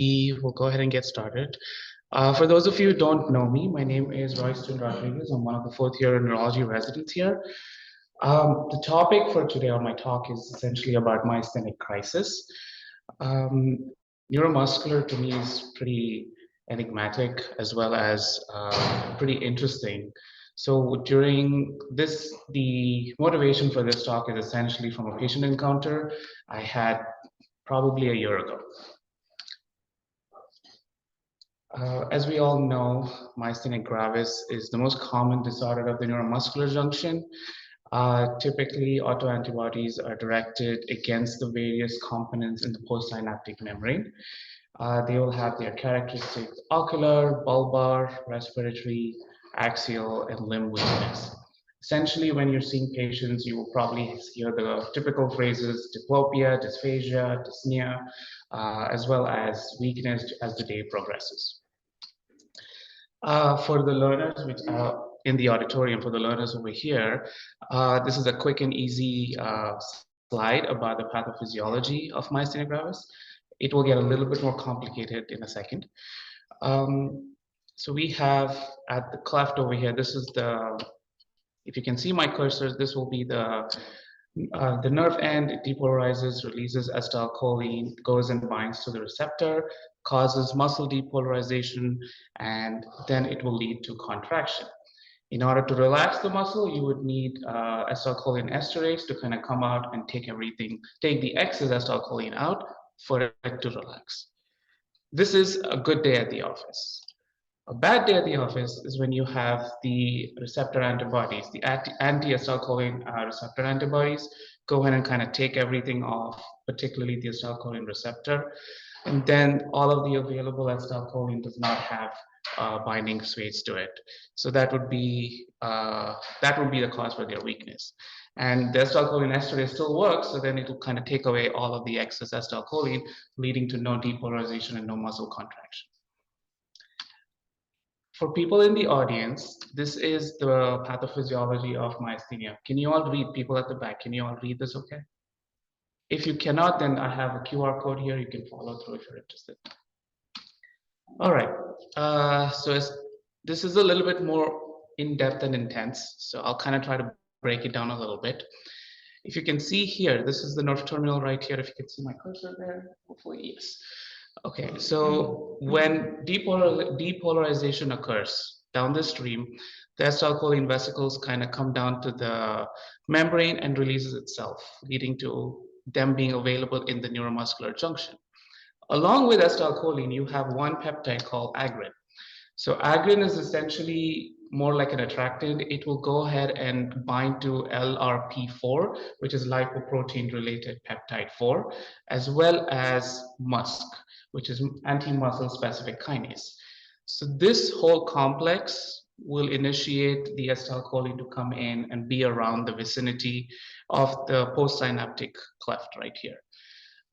We will go ahead and get started. For those of you who don't know me, my name is Roysten Rodrigues. I'm one of the fourth-year neurology residents here. The topic for today, or my talk, is essentially about myasthenic crisis. Neuromuscular to me is pretty enigmatic as well as pretty interesting. So during this, the motivation for this talk is essentially from a patient encounter I had probably a year ago. As we all know, myasthenia gravis is the most common disorder of the neuromuscular junction. Typically, autoantibodies are directed against the various components in the postsynaptic membrane. They will have their characteristics: ocular, bulbar, respiratory, axial, and limb weakness. Essentially, when you're seeing patients, you will probably hear the typical phrases diplopia, dysphagia, dyspnea, as well as weakness as the day progresses. For the learners which in the auditorium, for the learners over here, this is a quick and easy slide about the pathophysiology of myasthenia gravis. It will get a little bit more complicated in a second. So we have at the cleft over here, this is the, if you can see my cursor, this will be the nerve end. It depolarizes, releases acetylcholine, goes and binds to the receptor, causes muscle depolarization, and then it will lead to contraction. In order to relax the muscle, you would need acetylcholine esterase to kind of come out and take the excess acetylcholine out for it to relax. This is a good day at the office. A bad day at the office is when you have the receptor antibodies, the anti-acetylcholine receptor antibodies, go ahead and kind of take everything off, particularly the acetylcholine receptor. And then all of the available acetylcholine does not have binding space to it. So that would be the cause for their weakness. And the acetylcholine esterase still works, so then it will kind of take away all of the excess acetylcholine, leading to no depolarization and no muscle contraction. For people in the audience, this is the pathophysiology of myasthenia. Can you all read? People at the back, can you all read this okay? If you cannot, then I have a QR code here. You can follow through if you're interested. All right, this is a little bit more in-depth and intense, so I'll kind of try to break it down a little bit. If you can see here, this is the nerve terminal right here. If you can see my cursor there, hopefully, yes. Okay, so when depolarization occurs down the stream, the acetylcholine vesicles kind of come down to the membrane and releases itself, leading to them being available in the neuromuscular junction. Along with acetylcholine, you have one peptide called agrin. So agrin is essentially more like an attractant. It will go ahead and bind to LRP4, which is lipoprotein-related peptide 4, as well as MuSK, which is anti-muscle specific kinase. So this whole complex will initiate the acetylcholine to come in and be around the vicinity of the postsynaptic cleft right here.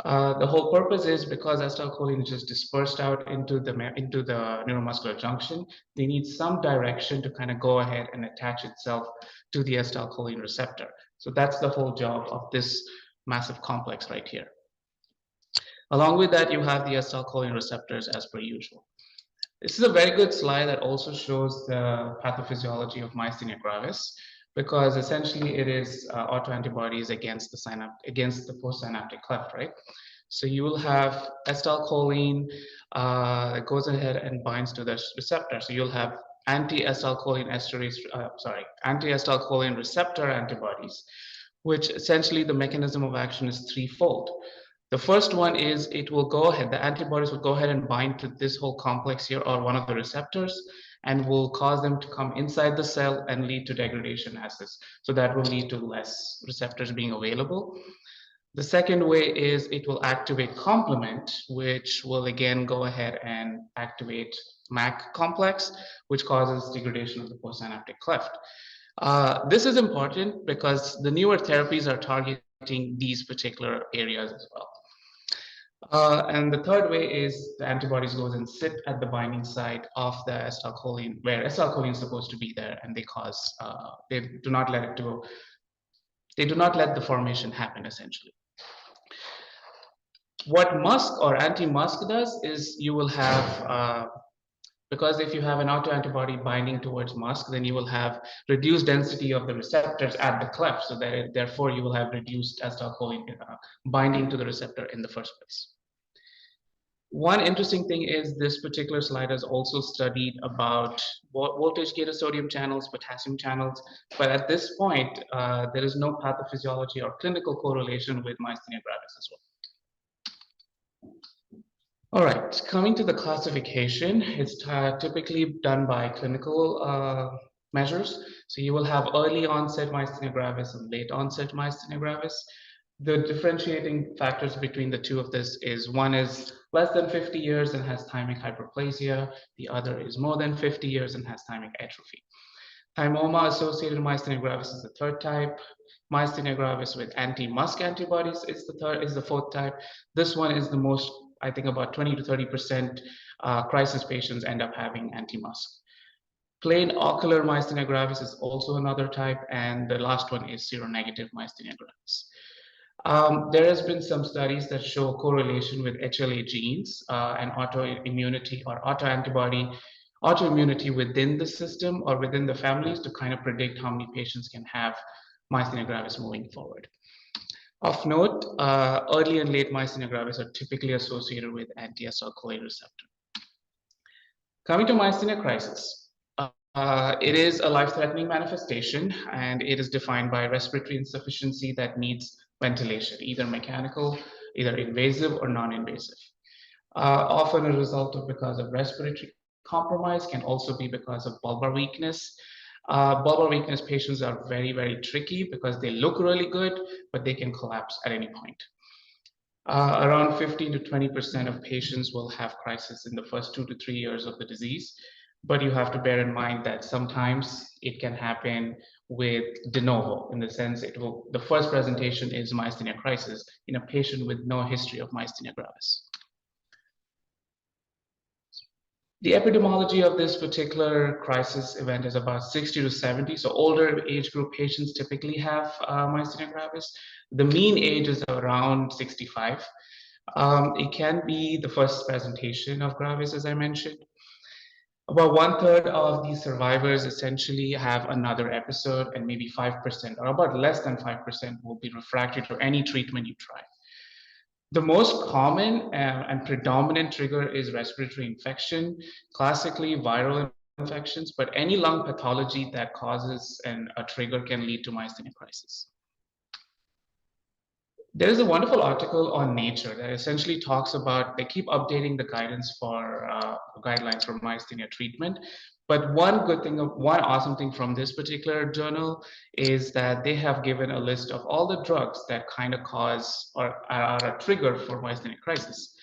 The whole purpose is because acetylcholine is just dispersed out into the neuromuscular junction, they need some direction to kind of go ahead and attach itself to the acetylcholine receptor. So that's the whole job of this massive complex right here. Along with that, you have the acetylcholine receptors as per usual. This is a very good slide that also shows the pathophysiology of myasthenia gravis, because essentially it is autoantibodies against the postsynaptic cleft, right? So you will have acetylcholine that goes ahead and binds to the receptor. So you'll have anti-acetylcholine receptor antibodies, which essentially the mechanism of action is threefold. The first one is the antibodies will go ahead and bind to this whole complex here, or one of the receptors, and will cause them to come inside the cell and lead to degradation assays. So that will lead to less receptors being available. The second way is it will activate complement, which will again go ahead and activate MAC complex, which causes degradation of the postsynaptic cleft. This is important because the newer therapies are targeting these particular areas as well. And the third way is the antibodies goes and sit at the binding site of the acetylcholine, where acetylcholine is supposed to be there, and they do not let the formation happen, essentially. What musk or anti-musk does is you will have, because if you have an autoantibody binding towards musk, then you will have reduced density of the receptors at the cleft. So that therefore you will have reduced acetylcholine binding to the receptor in the first place. One interesting thing is this particular slide has also studied about voltage gated sodium channels, potassium channels, but at this point, there is no pathophysiology or clinical correlation with myasthenia gravis as well. All right, coming to the classification, it's typically done by clinical measures. So you will have early onset myasthenia gravis and late onset myasthenia gravis. The differentiating factors between the two of this is one is less than 50 years and has thymic hyperplasia. The other is more than 50 years and has thymic atrophy. Thymoma-associated myasthenia gravis is the third type. Myasthenia gravis with anti-musk antibodies is the fourth type. This one is the most, I think about 20 to 30% crisis patients end up having anti-musk. Plain ocular myasthenia gravis is also another type, and the last one is seronegative myasthenia gravis. There has been some studies that show correlation with HLA genes and autoimmunity or autoimmunity within the system or within the families to kind of predict how many patients can have myasthenia gravis moving forward. Of note, early and late myasthenia gravis are typically associated with anti-acetylcholine receptor. Coming to myasthenia crisis, it is a life-threatening manifestation, and it is defined by respiratory insufficiency that needs ventilation, either mechanical, either invasive or non-invasive. Often a result of because of respiratory compromise, can also be because of bulbar weakness. Bulbar weakness patients are very, very tricky because they look really good, but they can collapse at any point. Around 15 to 20% of patients will have crisis in the first 2 to 3 years of the disease, but you have to bear in mind that sometimes it can happen with de novo, in the sense the first presentation is myasthenia crisis in a patient with no history of myasthenia gravis. The epidemiology of this particular crisis event is about 60 to 70. So older age group patients typically have myasthenia gravis. The mean age is around 65. It can be the first presentation of gravis, as I mentioned. About 1/3 of these survivors essentially have another episode, and maybe 5%, or about less than 5%, will be refractory to any treatment you try. The most common and predominant trigger is respiratory infection, classically viral infections, but any lung pathology that causes a trigger can lead to myasthenia crisis. There is a wonderful article on Nature that essentially talks about, they keep updating the guidance for guidelines for myasthenia treatment. But one awesome thing from this particular journal is that they have given a list of all the drugs that kind of cause or are a trigger for myasthenia crisis.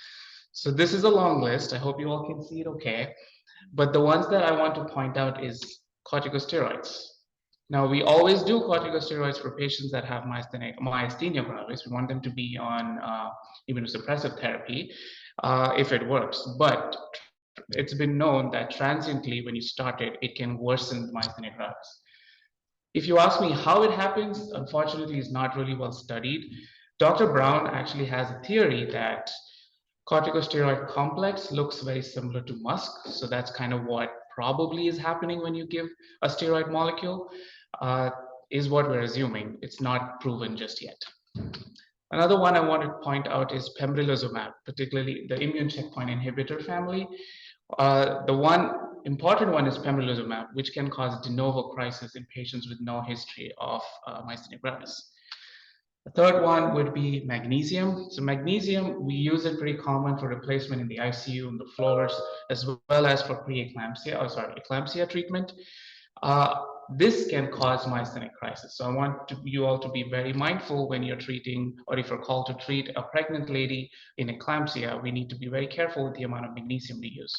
So this is a long list. I hope you all can see it okay. But the ones that I want to point out is corticosteroids. Now, we always do corticosteroids for patients that have myasthenia gravis. We want them to be on immunosuppressive therapy if it works. But it's been known that transiently, when you start it, it can worsen myasthenia gravis. If you ask me how it happens, unfortunately, it's not really well studied. Dr. Brown actually has a theory that corticosteroid complex looks very similar to musk. So that's kind of what probably is happening when you give a steroid molecule, is what we're assuming. It's not proven just yet. Another one I want to point out is pembrolizumab, particularly the immune checkpoint inhibitor family. The one important one is pembrolizumab, which can cause de novo crisis in patients with no history of myasthenia gravis. The third one would be magnesium. So magnesium, we use it pretty common for replacement in the ICU and the floors, as well as for eclampsia treatment. This can cause myasthenic crisis. So I want you all to be very mindful when you're treating, or if you're called to treat a pregnant lady in eclampsia, we need to be very careful with the amount of magnesium we use.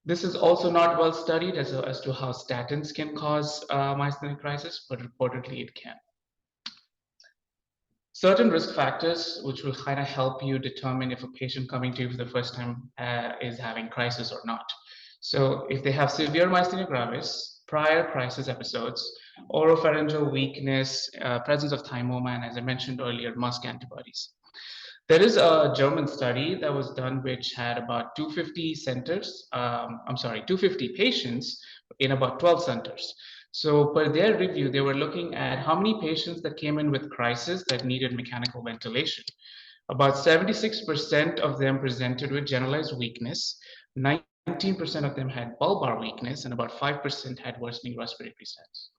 This is also not well studied as to how statins can cause myasthenic crisis, but reportedly it can. Certain risk factors, which will kind of help you determine if a patient coming to you for the first time is having crisis or not. So if they have severe myasthenia gravis, prior crisis episodes, oropharyngeal weakness, presence of thymoma, and as I mentioned earlier, musk antibodies. There is a German study that was done which had about 250 centers, 250 patients in about 12 centers. So per their review, they were looking at how many patients that came in with crisis that needed mechanical ventilation. About 76% of them presented with generalized weakness, 19% of them had bulbar weakness, and about 5% had worsening respiratory status.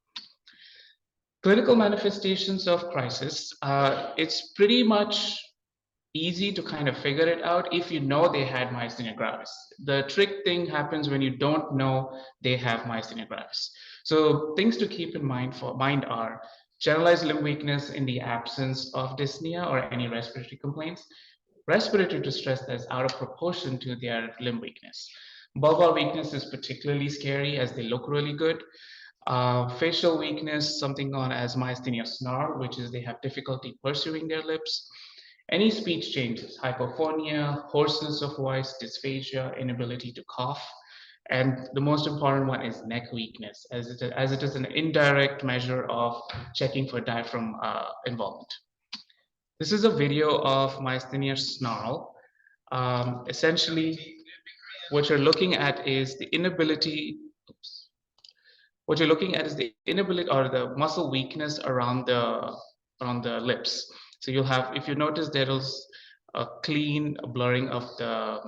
Clinical manifestations of crisis, it's pretty much easy to kind of figure it out if you know they had myasthenia gravis. The trick thing happens when you don't know they have myasthenia gravis. So things to keep in mind are generalized limb weakness in the absence of dyspnea or any respiratory complaints, respiratory distress that's out of proportion to their limb weakness. Bulbar weakness is particularly scary as they look really good. Facial weakness, something known as myasthenia snarl, which is they have difficulty pursuing their lips. Any speech changes, hypophonia, hoarseness of voice, dysphagia, inability to cough. And the most important one is neck weakness, as it is an indirect measure of checking for diaphragm involvement. This is a video of myasthenia snarl. Essentially, what you're looking at is the inability, what you're looking at is the inability or the muscle weakness around the lips. So you'll have, if you notice, there is a clean blurring of the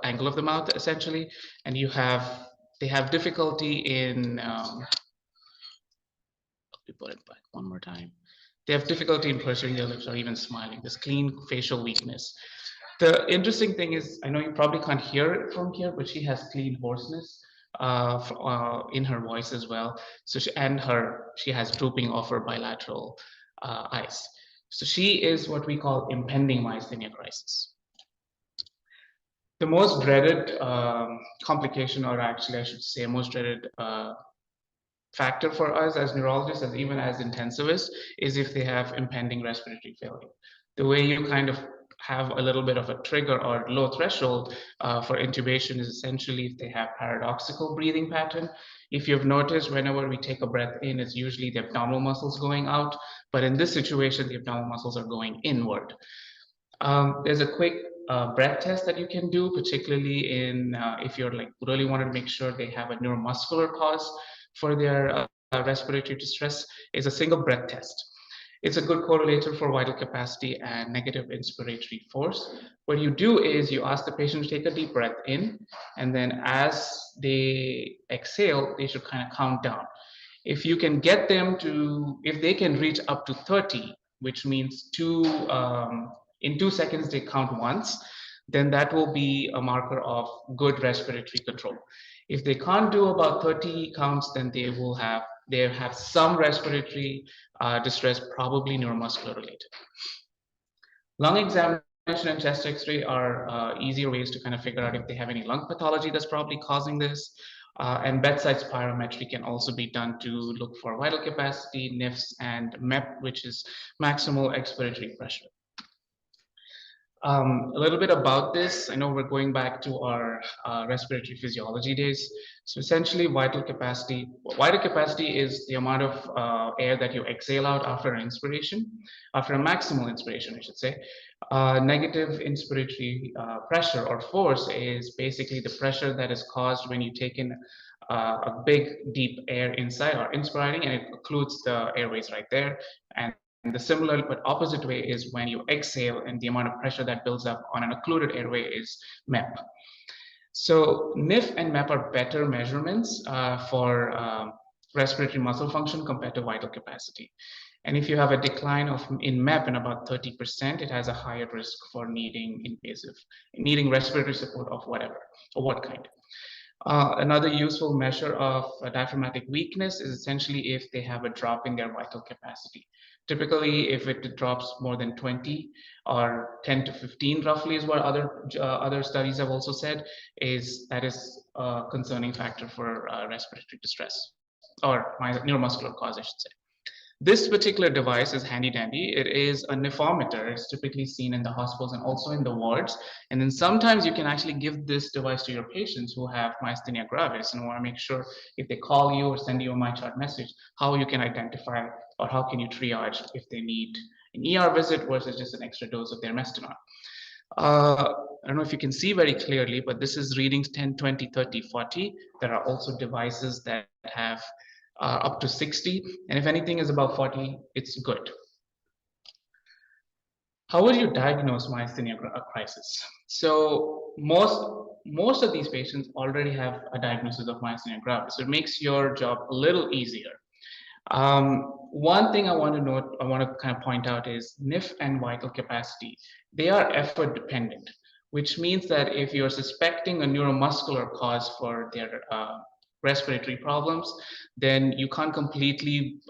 angle of the mouth essentially, and they have difficulty in let me put it back one more time. They have difficulty in pursing their lips or even smiling. This clean facial weakness. The interesting thing is, I know you probably can't hear it from here, but she has clean hoarseness in her voice as well. So she has drooping of her bilateral eyes. So she is what we call impending myasthenia crisis. The most dreaded complication, or actually I should say most dreaded factor for us as neurologists, as even as intensivists, is if they have impending respiratory failure. The way you kind of have a little bit of a trigger or low threshold for intubation is essentially if they have paradoxical breathing pattern. If you've noticed, whenever we take a breath in, it's usually the abdominal muscles going out, but in this situation, the abdominal muscles are going inward. There's a quick breath test that you can do, particularly in if you're like really wanted to make sure they have a neuromuscular cause for their respiratory distress, is a single breath test. It's a good correlator for vital capacity and negative inspiratory force. What you do is you ask the patient to take a deep breath in, and then as they exhale, they should kind of count down. If you can get them to, if they can reach up to 30, which means in 2 seconds they count once, then that will be a marker of good respiratory control. If they can't do about 30 counts, then they have some respiratory distress, probably neuromuscular related. Lung examination and chest x-ray are easier ways to kind of figure out if they have any lung pathology that's probably causing this. And bedside spirometry can also be done to look for vital capacity, NIFs, and MEP, which is maximal expiratory pressure. A little bit about this. I know we're going back to our respiratory physiology days. So essentially, vital capacity is the amount of air that you exhale out after an inspiration, after a maximal inspiration, I should say. Negative inspiratory pressure or force is basically the pressure that is caused when you take in a big, deep air inside or inspiring, and it occludes the airways right there. And the similar but opposite way is when you exhale, and the amount of pressure that builds up on an occluded airway is MEP. So NIF and MEP are better measurements for respiratory muscle function compared to vital capacity. And if you have a decline in MEP in about 30%, it has a higher risk for needing respiratory support of whatever, or what kind. Another useful measure of diaphragmatic weakness is essentially if they have a drop in their vital capacity. Typically, if it drops more than 20 or 10 to 15 roughly is what other studies have also said, that is a concerning factor for respiratory distress, or neuromuscular cause, I should say. This particular device is handy dandy. It is a nephometer. It's typically seen in the hospitals and also in the wards. And then sometimes you can actually give this device to your patients who have myasthenia gravis and want to make sure if they call you or send you a MyChart message, how you can identify or how can you triage if they need an ER visit versus just an extra dose of their mestinon. I don't know if you can see very clearly, but this is readings 10, 20, 30, 40. There are also devices that have up to 60, and if anything is above 40, it's good. How would you diagnose myasthenia crisis? So most of these patients already have a diagnosis of myasthenia gravis, so it makes your job a little easier. One thing I want to kind of point out is NIF and vital capacity. They are effort dependent, which means that if you're suspecting a neuromuscular cause for their respiratory problems, then you can't completely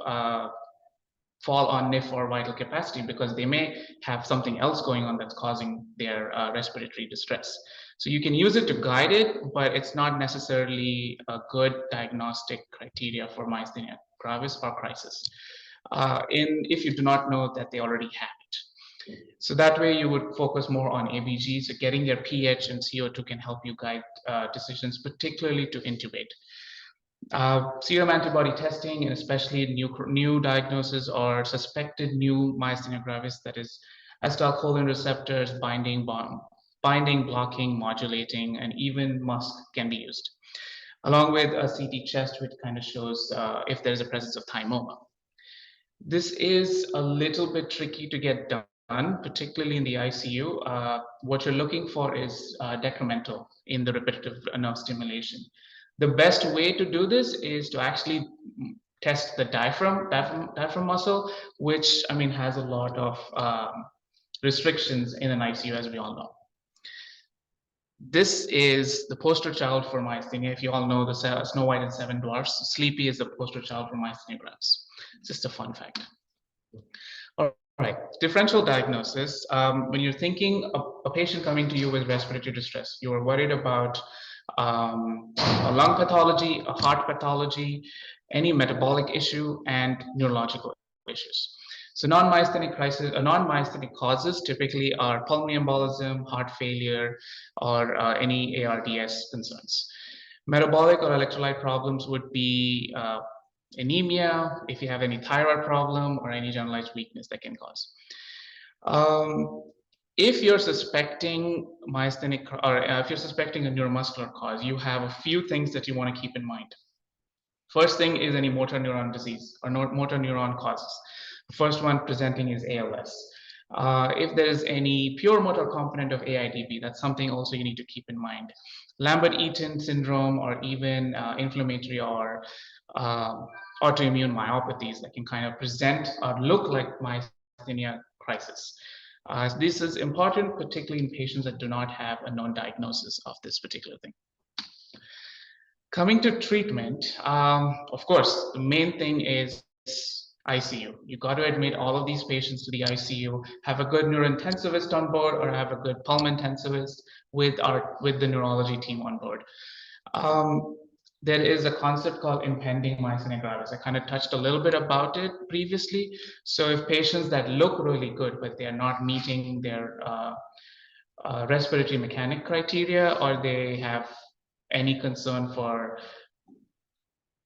fall on NIF or vital capacity because they may have something else going on that's causing their respiratory distress. So you can use it to guide it, but it's not necessarily a good diagnostic criteria for myasthenia gravis or crisis. If you do not know that they already have it. So that way you would focus more on ABG. So getting their pH and CO2 can help you guide decisions, particularly to intubate. Serum antibody testing, and especially new diagnosis or suspected new myasthenia gravis, that is acetylcholine receptors binding, blocking, modulating, and even MuSK can be used, along with a CT chest, which kind of shows if there's a presence of thymoma. This is a little bit tricky to get done, particularly in the ICU. What you're looking for is decremental in the repetitive nerve stimulation. The best way to do this is to actually test the diaphragm muscle, which has a lot of restrictions in an ICU, as we all know. This is the poster child for myasthenia. If you all know the Snow White and Seven Dwarfs, Sleepy is the poster child for myasthenia gravis. It's just a fun fact. All right, differential diagnosis. When you're thinking of a patient coming to you with respiratory distress, you are worried about a lung pathology, a heart pathology, any metabolic issue, and neurological issues. So non-myasthenic causes typically are pulmonary embolism, heart failure, or any ARDS concerns. Metabolic or electrolyte problems would be anemia, if you have any thyroid problem, or any generalized weakness that can cause. If you're suspecting myasthenic, or if you're suspecting a neuromuscular cause, you have a few things that you want to keep in mind. First thing is any motor neuron disease or motor neuron causes. The first one presenting is ALS. If there is any pure motor component of AIDB, that's something also you need to keep in mind. Lambert-Eaton syndrome, or even inflammatory or autoimmune myopathies that can kind of present or look like myasthenia crisis. This is important, particularly in patients that do not have a known diagnosis of this particular thing. Coming to treatment, of course, the main thing is ICU. You got to admit all of these patients to the ICU, have a good neurointensivist on board, or have a good pulm intensivist with the neurology team on board. There is a concept called impending myasthenia gravis. I kind of touched a little bit about it previously. So if patients that look really good, but they are not meeting their respiratory mechanic criteria, or they have any concern for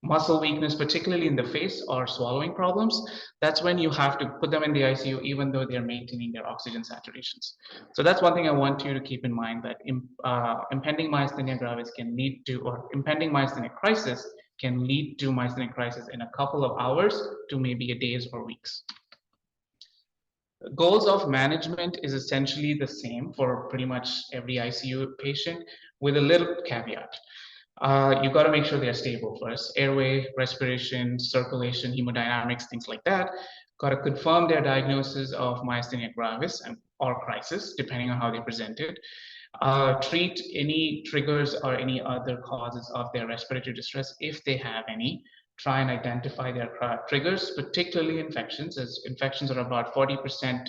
muscle weakness, particularly in the face, or swallowing problems, that's when you have to put them in the ICU, even though they're maintaining their oxygen saturations. So that's one thing I want you to keep in mind, that impending myasthenia gravis can lead to, or impending myasthenia crisis can lead to myasthenia crisis in a couple of hours to maybe days or weeks. Goals of management is essentially the same for pretty much every ICU patient, with a little caveat. You got to make sure they're stable first. Airway, respiration, circulation, hemodynamics, things like that. Got to confirm their diagnosis of myasthenia gravis or crisis, depending on how they presented. Treat any triggers or any other causes of their respiratory distress if they have any. Try and identify their triggers, particularly infections, as infections are about 40%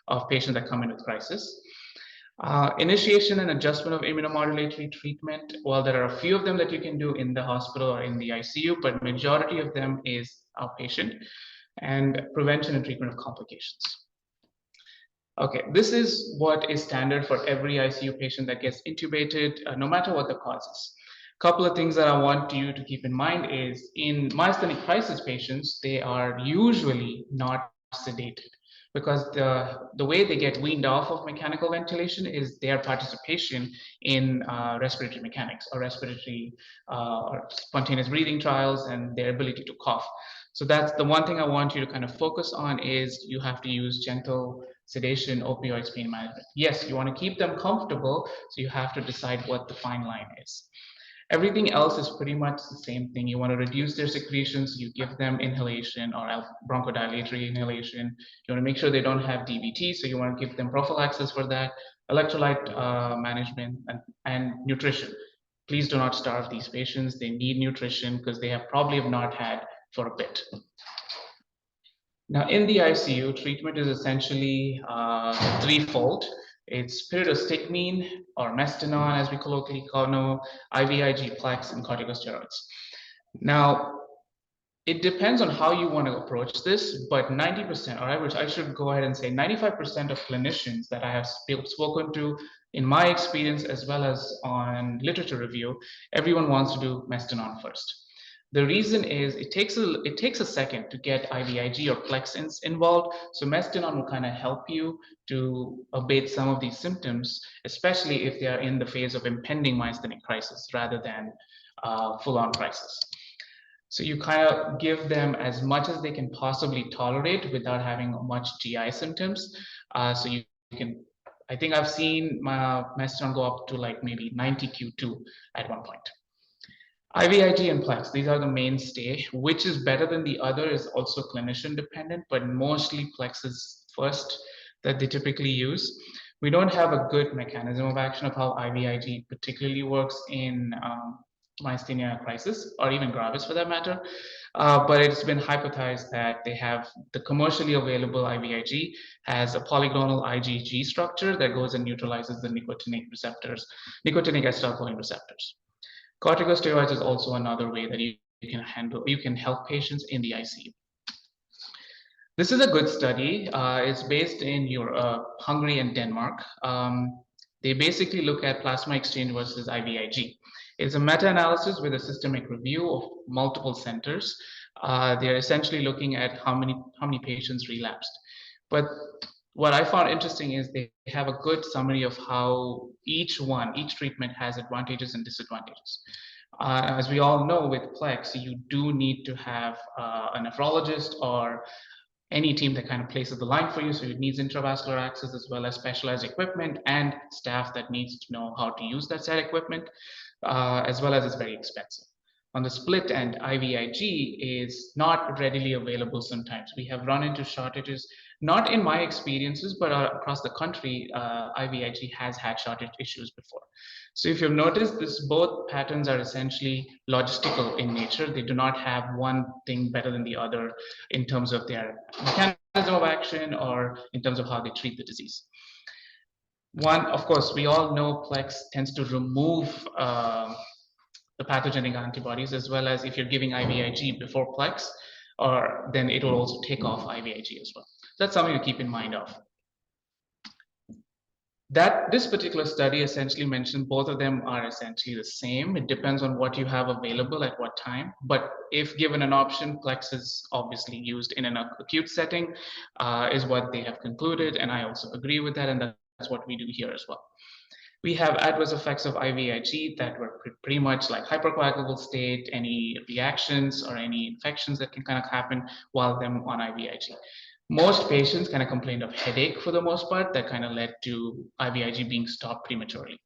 of patients that come in with crisis. Initiation and adjustment of immunomodulatory treatment. Well, there are a few of them that you can do in the hospital or in the ICU, but majority of them is outpatient, and prevention and treatment of complications. Okay, this is what is standard for every ICU patient that gets intubated, no matter what the cause is. Couple of things that I want you to keep in mind is, in myasthenic crisis patients, they are usually not sedated. because the way they get weaned off of mechanical ventilation is their participation in respiratory mechanics or respiratory or spontaneous breathing trials and their ability to cough. So that's the one thing I want you to kind of focus on is you have to use gentle sedation, opioids, pain management. Yes, you want to keep them comfortable, so you have to decide what the fine line is. Everything else is pretty much the same thing. You want to reduce their secretions, you give them inhalation or bronchodilatory inhalation. You want to make sure they don't have DVT, so you want to give them prophylaxis for that, electrolyte management, and nutrition. Please do not starve these patients. They need nutrition because they have probably have not had for a bit. Now, in the ICU, treatment is essentially threefold. It's pyridostigmine or mestinon, as we colloquially know, IVIG, Plex, and corticosteroids. Now, it depends on how you want to approach this, but 90%, or I should go ahead and say 95% of clinicians that I have spoken to in my experience, as well as on literature review, everyone wants to do mestinon first. The reason is it takes a second to get IVIG or Plex involved. So mestinon will kind of help you to abate some of these symptoms, especially if they are in the phase of impending myasthenic crisis rather than full-on crisis. So you kind of give them as much as they can possibly tolerate without having much GI symptoms. So you can, I think I've seen my mestinon go up to like maybe 90 Q2 at one point. IVIG and Plex, these are the mainstay. Which is better than the other is also clinician dependent, but mostly Plex is first that they typically use. We don't have a good mechanism of action of how IVIG particularly works in myasthenia crisis, or even gravis for that matter. But it's been hypothesized that they have the commercially available IVIG has a polygonal IgG structure that goes and neutralizes the nicotinic receptors, nicotinic acetylcholine receptors. Corticosteroids is also another way that you can help patients in the ICU. This is a good study. It's based in Hungary and Denmark. They basically look at plasma exchange versus IVIG. It's a meta-analysis with a systemic review of multiple centers. They're essentially looking at how many patients relapsed. But what I found interesting is they have a good summary of how each treatment has advantages and disadvantages. As we all know, with Plex, you do need to have a nephrologist or any team that kind of places the line for you. So it needs intravascular access as well as specialized equipment and staff that needs to know how to use that said equipment, as well as it's very expensive. On the split end, IVIG is not readily available sometimes. We have run into shortages, not in my experiences, but across the country, IVIG has had shortage issues before. So if you've noticed, both patterns are essentially logistical in nature. They do not have one thing better than the other in terms of their mechanism of action or in terms of how they treat the disease. One, of course, we all know Plex tends to remove the pathogenic antibodies, as well as if you're giving IVIG before Plex, then it will also take off IVIG as well. So that's something to keep in mind of. This particular study essentially mentioned both of them are essentially the same. It depends on what you have available at what time. But if given an option, Plex is obviously used in an acute setting, is what they have concluded. And I also agree with that. And that's what we do here as well. We have adverse effects of IVIG that were pretty much like hypercoagulable state, any reactions or any infections that can kind of happen while them on IVIG. Most patients kind of complained of headache for the most part that kind of led to IVIG being stopped prematurely.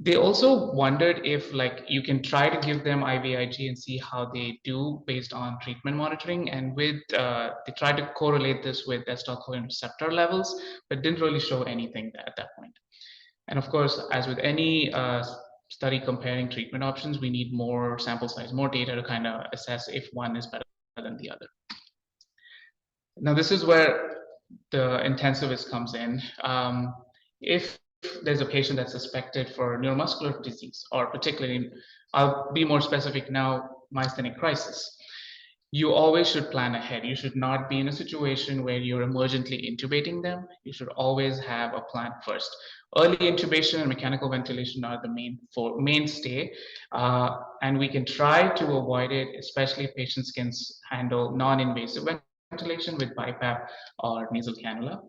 They also wondered if like you can try to give them IVIG and see how they do based on treatment monitoring, and with they tried to correlate this with acetylcholine receptor levels, but didn't really show anything at that point. And of course, as with any study comparing treatment options, we need more sample size, more data to kind of assess if one is better than the other. Now, this is where the intensivist comes in. If there's a patient that's suspected for neuromuscular disease, or particularly, I'll be more specific now, myasthenic crisis, you always should plan ahead. You should not be in a situation where you're emergently intubating them. You should always have a plan first. Early intubation and mechanical ventilation are the mainstay, and we can try to avoid it, especially if patients can handle non-invasive ventilation with BiPAP or nasal cannula,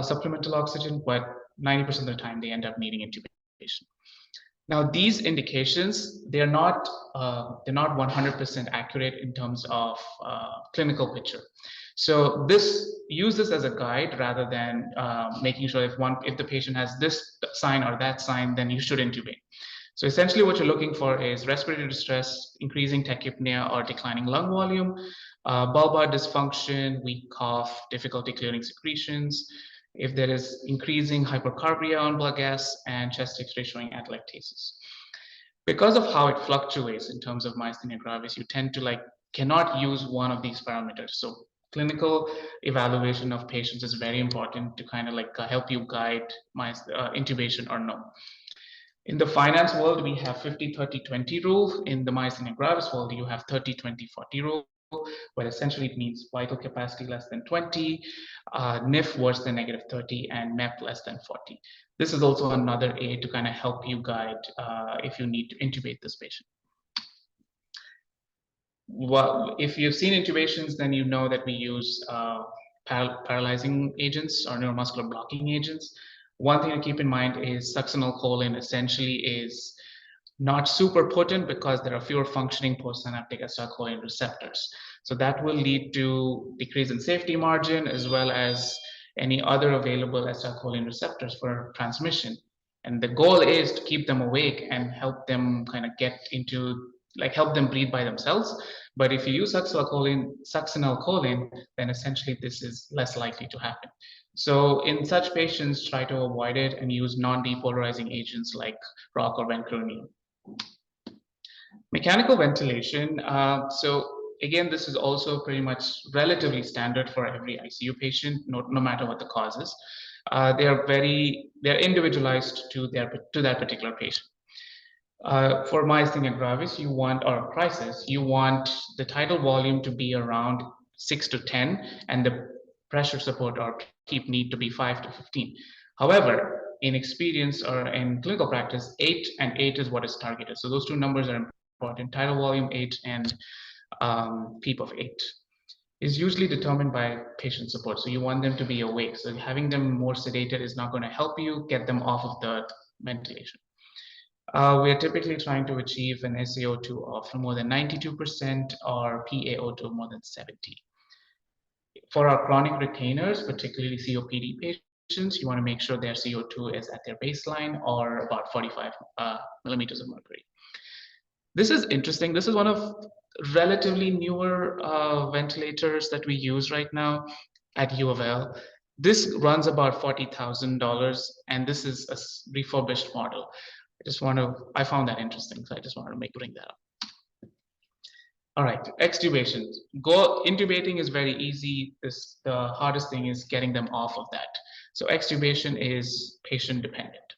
supplemental oxygen, but 90% of the time they end up needing intubation. Now, these indications, they're not 100% accurate in terms of clinical picture. So use this as a guide rather than making sure if the patient has this sign or that sign, then you should intubate. So essentially what you're looking for is respiratory distress, increasing tachypnea or declining lung volume, bulbar dysfunction, weak cough, difficulty clearing secretions, if there is increasing hypercarbia on blood gas, and chest x-ray showing atelectasis. Because of how it fluctuates in terms of myasthenia gravis, you tend to cannot use one of these parameters. So clinical evaluation of patients is very important to kind of help you guide intubation or no. In the finance world, we have 50-30-20 rule. In the myasthenia gravis world, you have 30-20-40 rule, where essentially it means vital capacity less than 20, NIF worse than -30, and MEP less than 40. This is also another aid to kind of help you guide if you need to intubate this patient. Well, if you've seen intubations, then you know that we use paralyzing agents or neuromuscular blocking agents. One thing to keep in mind is succinylcholine essentially is not super potent because there are fewer functioning postsynaptic acetylcholine receptors. So that will lead to decrease in safety margin as well as any other available acetylcholine receptors for transmission. And the goal is to keep them awake and help them kind of get into, help them breathe by themselves. But if you use succinylcholine, then essentially this is less likely to happen. So in such patients, try to avoid it and use non-depolarizing agents like rock or vancomycin. Mechanical ventilation. So again, this is also pretty much relatively standard for every ICU patient, no matter what the cause is. They're individualized to that particular patient. For myasthenia gravis, or crisis, you want the tidal volume to be around 6 to 10, and the pressure support or PEEP need to be 5 to 15. However, in experience or in clinical practice, 8 and 8 is what is targeted. So those two numbers are important. Tidal volume 8 and PEEP of 8 is usually determined by patient support. So you want them to be awake. So having them more sedated is not going to help you get them off of the ventilation. We are typically trying to achieve an SaO2 of more than 92% or PaO2 more than 70. For our chronic retainers, particularly COPD patients, you want to make sure their CO2 is at their baseline or about 45 millimeters of mercury. This is interesting. This is one of relatively newer ventilators that we use right now at U of L. This runs about $40,000, and this is a refurbished model. I found that interesting, so I just wanted to bring that up. All right, extubation. Intubating is very easy. The hardest thing is getting them off of that. So extubation is patient dependent.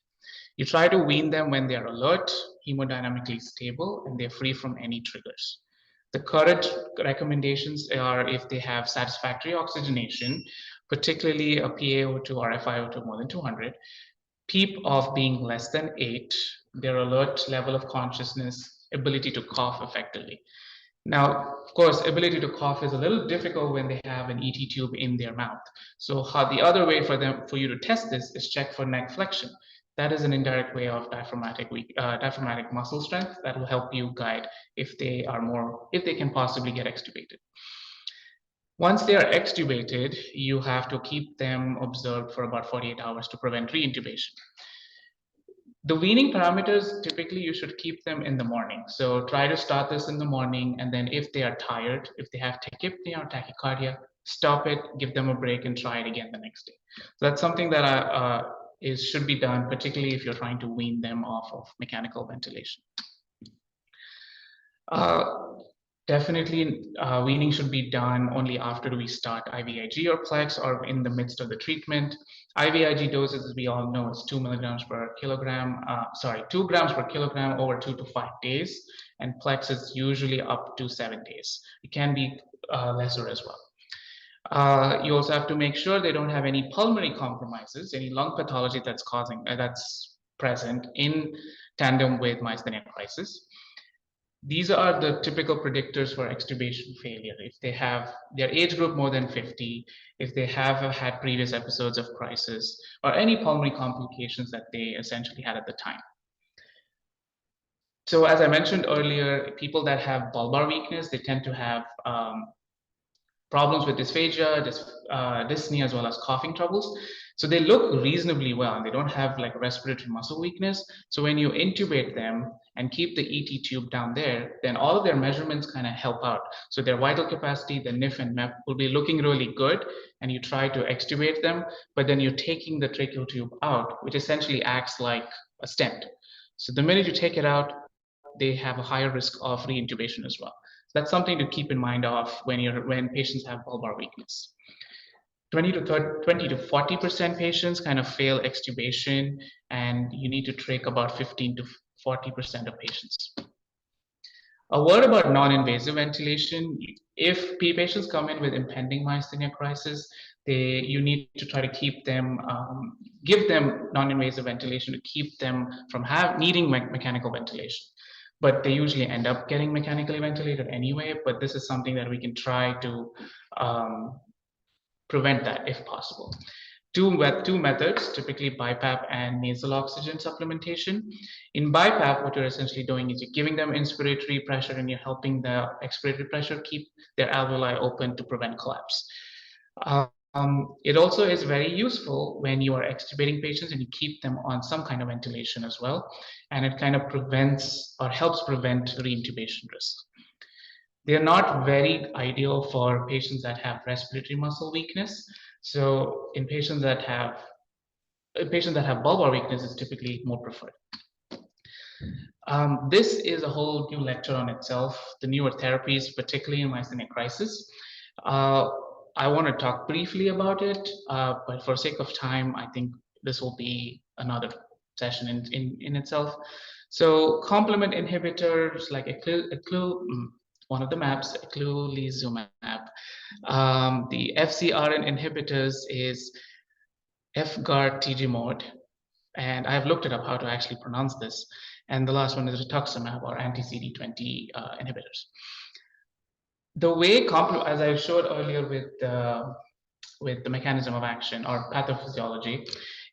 You try to wean them when they're alert, hemodynamically stable, and they're free from any triggers. The current recommendations are if they have satisfactory oxygenation, particularly a PaO2 or FiO2 more than 200, PEEP of being less than 8, their alert level of consciousness, ability to cough effectively. Now, of course, ability to cough is a little difficult when they have an ET tube in their mouth. So the other way for you to test this is check for neck flexion. That is an indirect way of diaphragmatic muscle strength that will help you guide if they can possibly get extubated. Once they are extubated, you have to keep them observed for about 48 hours to prevent reintubation. The weaning parameters, typically you should keep them in the morning. So try to start this in the morning, and then if they are tired, if they have tachypnea or tachycardia, stop it, give them a break, and try it again the next day. So that's something that should be done, particularly if you're trying to wean them off of mechanical ventilation. Definitely, weaning should be done only after we start IVIG or Plex or in the midst of the treatment. IVIG doses, as we all know, is 2 grams per kilogram over 2 to 5 days, and Plex is usually up to 7 days. It can be lesser as well. You also have to make sure they don't have any pulmonary compromises, any lung pathology that's present in tandem with myasthenia crisis. These are the typical predictors for extubation failure. If they have their age group more than 50, if they have had previous episodes of crisis, or any pulmonary complications that they essentially had at the time. So as I mentioned earlier, people that have bulbar weakness, they tend to have problems with dysphagia, dyspnea, as well as coughing troubles. So they look reasonably well, and they don't have like respiratory muscle weakness. So when you intubate them and keep the ET tube down there, then all of their measurements kind of help out. So their vital capacity, the NIF and MEP will be looking really good, and you try to extubate them, but then you're taking the tracheal tube out, which essentially acts like a stent. So the minute you take it out, they have a higher risk of reintubation as well. So that's something to keep in mind of when patients have bulbar weakness. 20 to 40% patients kind of fail extubation, and you need to trach about 15 to 40% of patients. A word about non-invasive ventilation. If patients come in with impending myasthenia crisis, you need to try to keep them, give them non-invasive ventilation to keep them from needing mechanical ventilation. But they usually end up getting mechanically ventilated anyway, but this is something that we can try to prevent that if possible. Two methods, typically BiPAP and nasal oxygen supplementation. In BiPAP, what you're essentially doing is you're giving them inspiratory pressure and you're helping the expiratory pressure keep their alveoli open to prevent collapse. It also is very useful when you are extubating patients and you keep them on some kind of ventilation as well, and it kind of prevents or helps prevent reintubation risk. They are not very ideal for patients that have respiratory muscle weakness. So in patients that have bulbar weakness is typically more preferred. This is a whole new lecture on itself, the newer therapies, particularly in myasthenia crisis. I want to talk briefly about it, but for sake of time, I think this will be another session in itself. So complement inhibitors like one of the maps, eculizumab. The FcRn inhibitors is FGAR-TG-MOD, and I've looked it up how to actually pronounce this. And the last one is rituximab, or anti-CD20 inhibitors. The way, as I showed earlier with the mechanism of action or pathophysiology,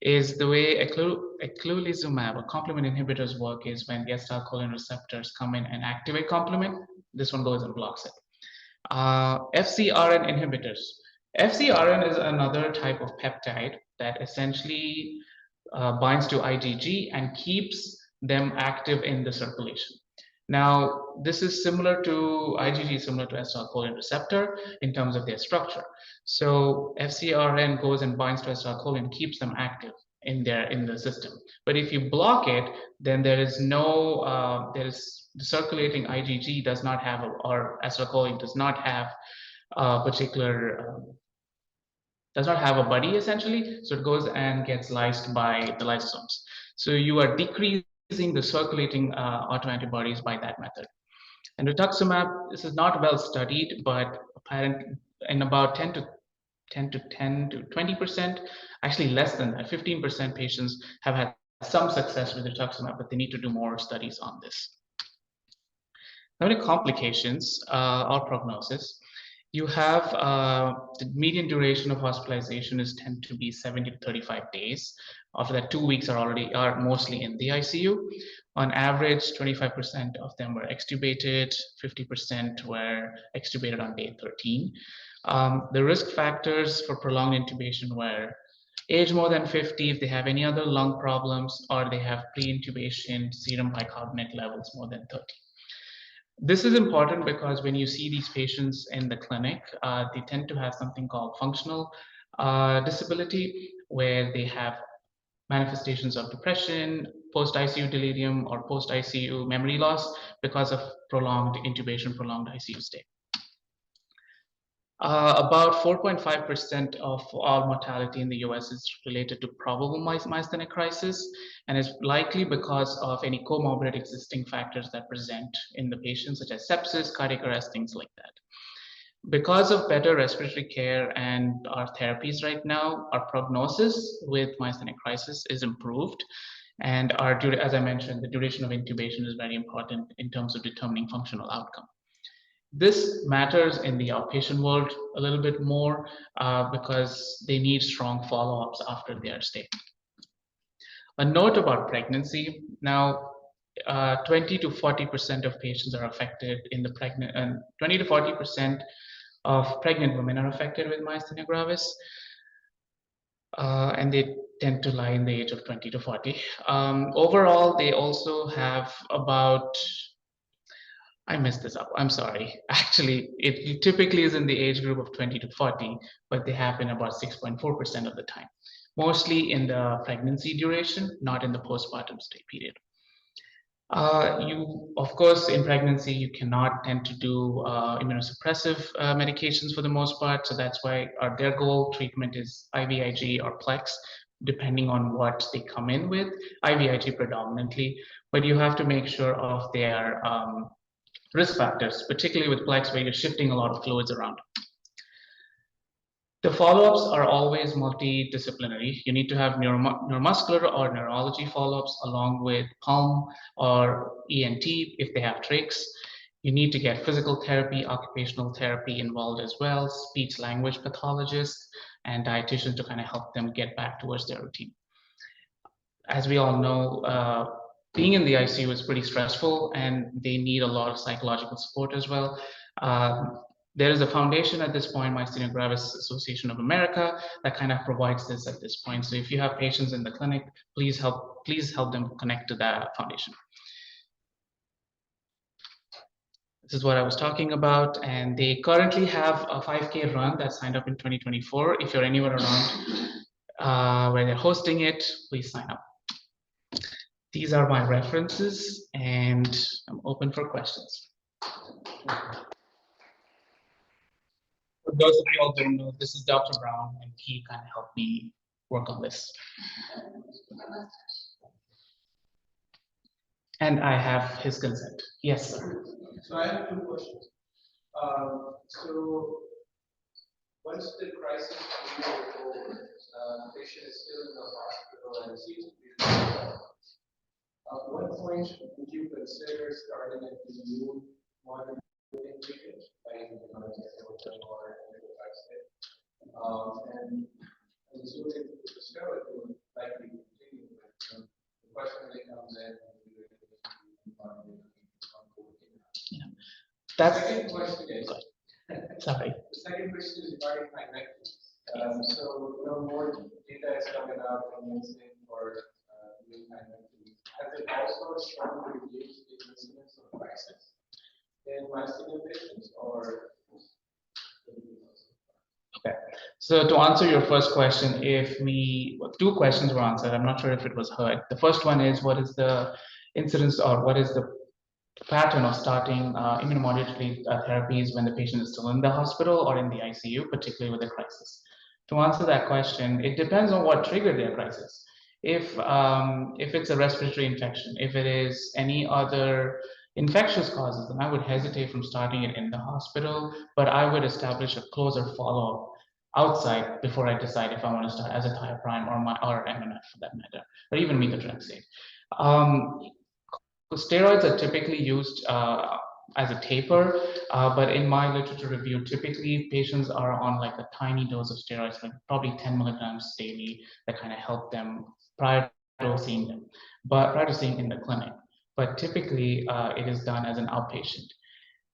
is the way eculizumab or complement inhibitors work is when the acetylcholine receptors come in and activate complement, this one goes and blocks it. FcRn inhibitors. FcRn is another type of peptide that essentially binds to IgG and keeps them active in the circulation. Now, this is similar to IgG, similar to acetylcholine receptor in terms of their structure. So FcRn goes and binds to acetylcholine, keeps them active in the system. But if you block it, then there is no the circulating IgG does not have, or acetylcholine does not have a particular does not have a buddy essentially, so it goes and gets lysed by the lysosomes. So you are decreasing the circulating autoantibodies by that method. And rituximab, this is not well studied, but apparently in about 10 to 20%, actually less than that, 15% patients have had some success with rituximab, but they need to do more studies on this. Now, the complications or prognosis. You have the median duration of hospitalization is tend to be 70 to 35 days. After that, 2 weeks are mostly in the ICU. On average, 25% of them were extubated, 50% were extubated on day 13. The risk factors for prolonged intubation were age more than 50, if they have any other lung problems, or they have pre-intubation serum bicarbonate levels more than 30. This is important because when you see these patients in the clinic, they tend to have something called functional disability, where they have manifestations of depression, post-ICU delirium, or post-ICU memory loss because of prolonged intubation, prolonged ICU stay. About 4.5% of all mortality in the US is related to probable myasthenia crisis, and is likely because of any comorbid existing factors that present in the patient, such as sepsis, cardiac arrest, things like that. Because of better respiratory care and our therapies right now, our prognosis with myasthenia crisis is improved. And as I mentioned, the duration of intubation is very important in terms of determining functional outcome. This matters in the outpatient world a little bit more because they need strong follow-ups after their stay. A note about pregnancy. Now, 20 to 40% of patients are affected in the pregnant, and 20 to 40% of pregnant women are affected with myasthenia gravis, and they tend to lie in the age of 20 to 40. Overall, they also have about, I messed this up, I'm sorry. Actually, it typically is in the age group of 20 to 40, but they happen about 6.4% of the time, mostly in the pregnancy duration, not in the postpartum stay period. Of course, in pregnancy, you cannot tend to do immunosuppressive medications for the most part. So that's why their goal treatment is IVIG or Plex, depending on what they come in with, IVIG predominantly. But you have to make sure of their risk factors, particularly with Plex, where you're shifting a lot of fluids around. The follow-ups are always multidisciplinary. You need to have neuromuscular or neurology follow-ups along with pulm or ENT if they have trachs. You need to get physical therapy, occupational therapy involved as well, speech language pathologists and dietitians to kind of help them get back towards their routine. As we all know, being in the ICU is pretty stressful and they need a lot of psychological support as well. There is a foundation at this point, Myasthenia Gravis Association of America, that kind of provides this at this point. So if you have patients in the clinic, please help them connect to that foundation. This is what I was talking about, and they currently have a 5K run that signed up in 2024. If you're anywhere around where they're hosting it, please sign up. These are my references, and I'm open for questions. For those of you all don't know, this is Dr. Brown, and he kind of helped me work on this. And I have his consent. Yes, sir. So I have two questions. So once the crisis is over, the patient is still in the hospital and seems to be at what point would you consider starting a new monitoring treatment, like or and I'm assuming the steroid will likely continue with the question that comes in. That's the second question is, sorry. The second question is regarding myasthenia. So more data is coming out from Wednesday for new myasthenia. Has it also shown to reduce the incidence of crisis in myasthenia patients, or? Okay, so to answer your first question, two questions were answered. I'm not sure if it was heard. The first one is, what is the incidence or what is the pattern of starting immunomodulatory therapies when the patient is still in the hospital or in the ICU, particularly with a crisis? To answer that question, it depends on what triggered their crisis. If it's a respiratory infection, if it is any other infectious causes, then I would hesitate from starting it in the hospital, but I would establish a closer follow-up outside before I decide if I want to start azathioprine or MMF for that matter, or even methotrexate. Steroids are typically used as a taper, but in my literature review, typically patients are on like a tiny dose of steroids, like probably 10 milligrams daily, that kind of help them prior to seeing them, but prior to seeing in the clinic. But typically, it is done as an outpatient.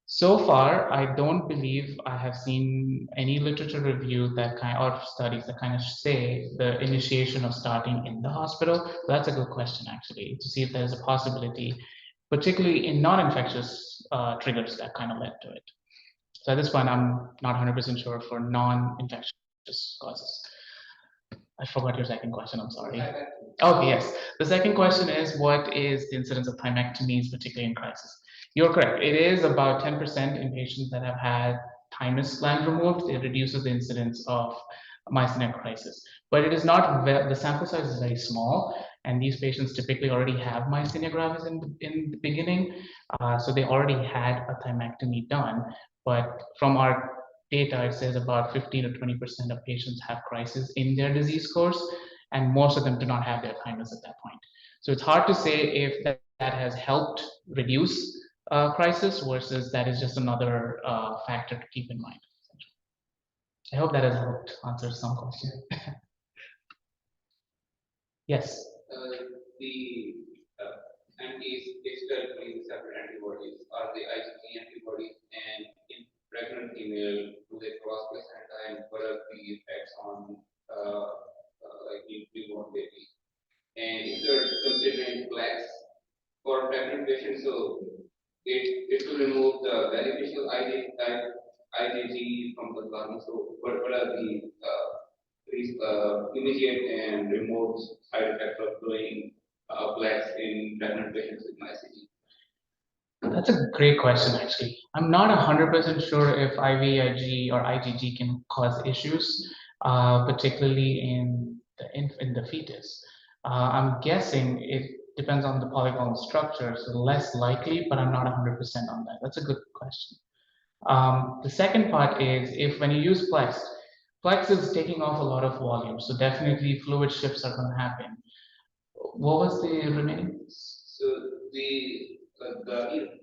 So far, I don't believe I have seen any literature review or studies that kind of say the initiation of starting in the hospital. That's a good question, actually, to see if there's a possibility, particularly in non-infectious triggers that kind of led to it. So at this point, I'm not 100% sure for non-infectious causes. I forgot your second question, I'm sorry. Okay, yes. The second question is, what is the incidence of thymectomies, particularly in crisis? You're correct. It is about 10% in patients that have had thymus gland removed. It reduces the incidence of myasthenia crisis. But it is not, the sample size is very small, and these patients typically already have myasthenia gravis in the beginning. So they already had a thymectomy done. But from our data, it says about 15 to 20% of patients have crisis in their disease course, and most of them do not have their thymus at that point. So it's hard to say if that has helped reduce crisis versus that is just another factor to keep in mind. I hope that has helped answer some question. Yes. The anti-histamine receptor antibodies are the IgG antibodies, and in pregnant female, do they cross placenta, and what are the effects on like newborn baby? And if you're considering flex for pregnant patients, so it will remove the beneficial IgG from the plasma. So what are the immediate and remote side effects of doing flex in pregnant patients with myasthenia? That's a great question, actually. I'm not 100% sure if IVIG or IgG can cause issues, particularly in the fetus. I'm guessing it depends on the polygonal structure, so less likely, but I'm not 100% on that. That's a good question. The second part is if when you use Plex is taking off a lot of volume, so definitely fluid shifts are going to happen. What was the remaining? So the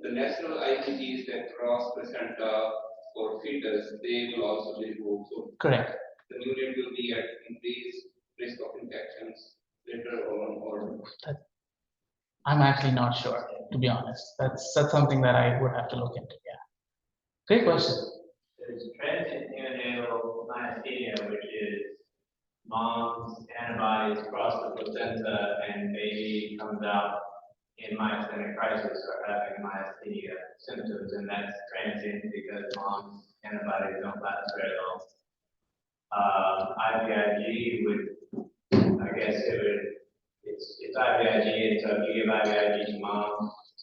natural IgGs that cross placenta for fetus, they will also be removed. So correct. The neonate will be at increased risk of infections later on, or I'm actually not sure, to be honest. That's something that I would have to look into. Yeah. Great question. There's transient neonatal myasthenia, which is mom's antibodies cross the placenta and baby comes out in myasthenic crisis or having myasthenia symptoms, and that's transient because mom's antibodies don't last very long. IVIG would, I guess it's IVIG, and so if you give IVIG to mom,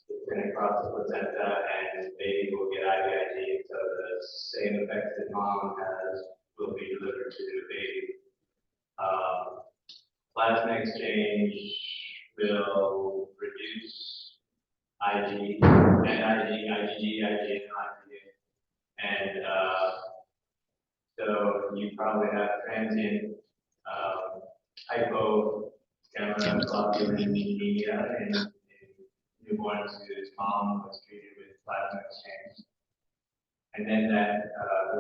it's going to cross the placenta and baby will get IVIG, so the same effects that mom has will be delivered to the baby. Plasma exchange will reduce IgG, and so you probably have transient hypogammaglobulinemia in newborns whose mom was treated with plasma exchange. And then that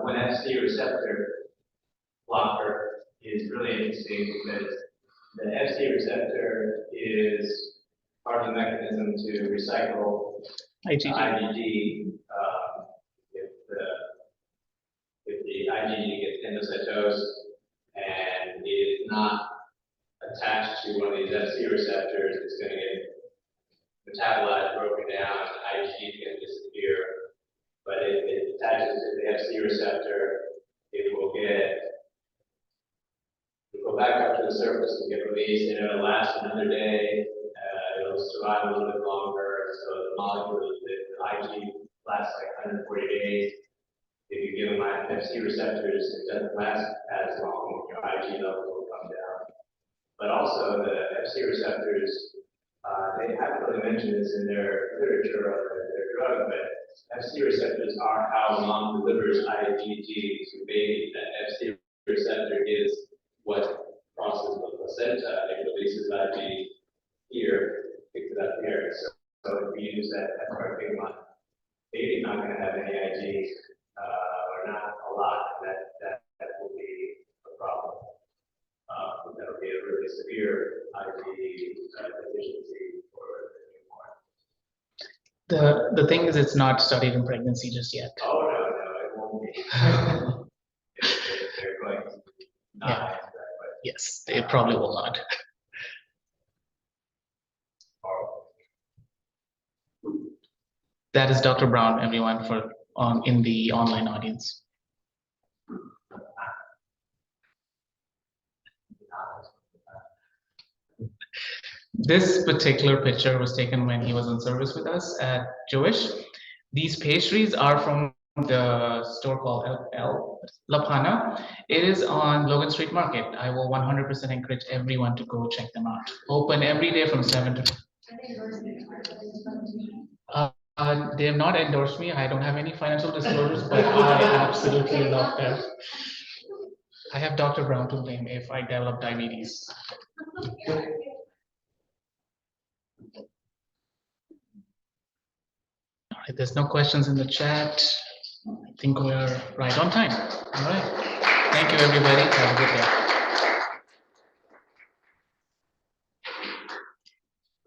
the FC receptor blocker is really interesting because the FC receptor is part of the mechanism to recycle IgG. If the IgG gets endocytosed and is not attached to one of these FC receptors, it's going to get metabolized, broken down, and IgG is going to disappear. But if it attaches to the FC receptor, it will go back up to the surface and get released, and it'll last another day. It'll survive a little bit longer, so the molecule, the IgG lasts like 140 days. If you give them FC receptors, it doesn't last as long. Your IgG levels will come down. But also the FC receptors, they haven't really mentioned this in their literature of their drug, but FC receptors are how mom delivers IgG to baby. That FC receptor is what crosses the placenta. It releases IgG here, picks it up here. So if we use that part big one, baby's not going to have any IgG, or not a lot. That will be a problem. That will be a really severe IgG deficiency for the newborn. The thing is, it's not studied in pregnancy just yet. Oh no, it won't be. they're going to not answer that question. Yes, they probably will not. That is Dr. Brown, everyone, in the online audience. This particular picture was taken when he was in service with us at Jewish. These pastries are from the store called El Lapana. It is on Logan Street Market. I will 100% encourage everyone to go check them out. Open every day from 7 to. They have not endorsed me. I don't have any financial disclosures, but I absolutely love them. I have Dr. Brown to blame if I develop diabetes. If there's no questions in the chat, I think we're right on time. All right. Thank you, everybody. Have a good day.